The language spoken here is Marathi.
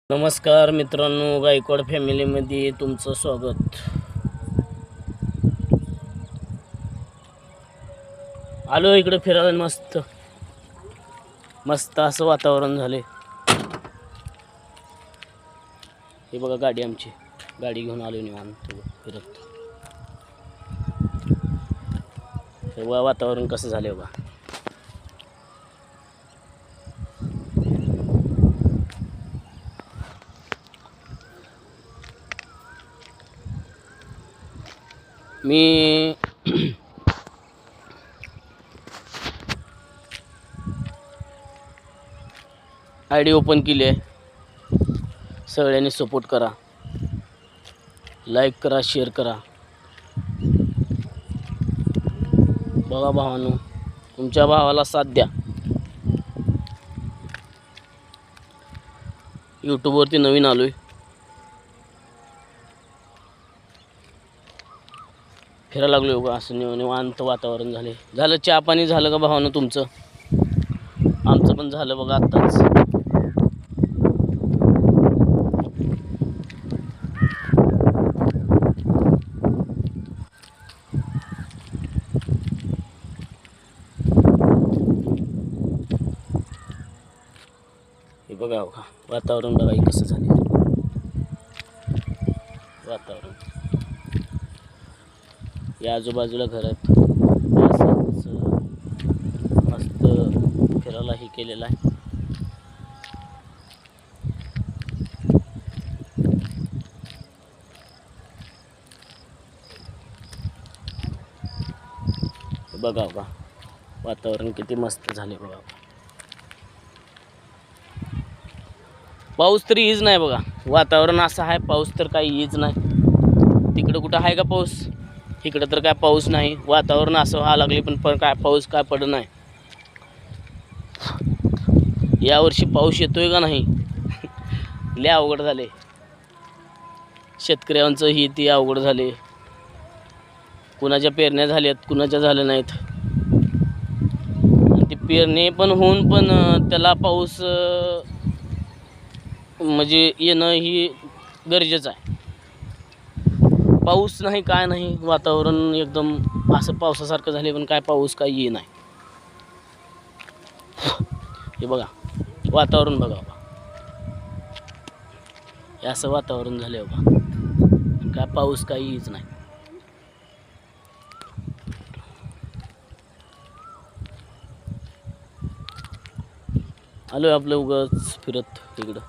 नमस्कार मित्रांनो, गायकवाड फॅमिलीमध्ये तुमचं स्वागत. आलो इकडे फिरायला. मस्त मस्त असं वातावरण झाले. हे बघा गाडी, आमची गाडी घेऊन आलो निवांत फिरत. हे बघा वातावरण कसं झाले बघा. मी आयडी ओपन केली आहे. सगळ्यांनी सपोर्ट करा, लाईक करा, शेअर करा. बघा भावांनो, तुमच्या भावाला साथ द्या. यूट्यूबवरती नवीन आलोय. फिरायला लागलो बघा. असं निवांत वातावरण झालं. चहा पाणी झालं का भावानं तुमचं? आमचं पण झालं बघा आत्ताच. हे बघा बघा वातावरण बघा कसं झालं. वातावरण या आजूबाजूला घरात मस्त फिरायला हे केलेलं आहे. बघा बघा वातावरण किती मस्त झाले बघा. पाऊस तरी येच नाही बघा. वातावरण असं आहे, पाऊस तर काही येच नाही. तिकडं कुठं आहे का पाऊस? इकडं तर काय पाऊस नाही. वातावरण असं व्हायला लागले, पण काय पाऊस काय पडत नाही. यावर्षी पाऊस येतोय का नाही लय अवघड झाले. शेतकऱ्यांचं ही ती अवघड झाले. कुणाच्या पेरण्या झाल्यात, कुणाच्या झाल्या नाहीत. ती पेरणी पण होऊन पण त्याला पाऊस म्हणजे येणं ही गरजेचं आहे. पाऊस नाही, काय नाही. वातावरण एकदम असं पावसासारखं झाले, पण काय पाऊस काय ये नाही. हे बघा वातावरण बघा बघा. हे असं वातावरण झालं बघा. काय पाऊस काही येच नाही. आलोय आपलं उगाच फिरत इकडं.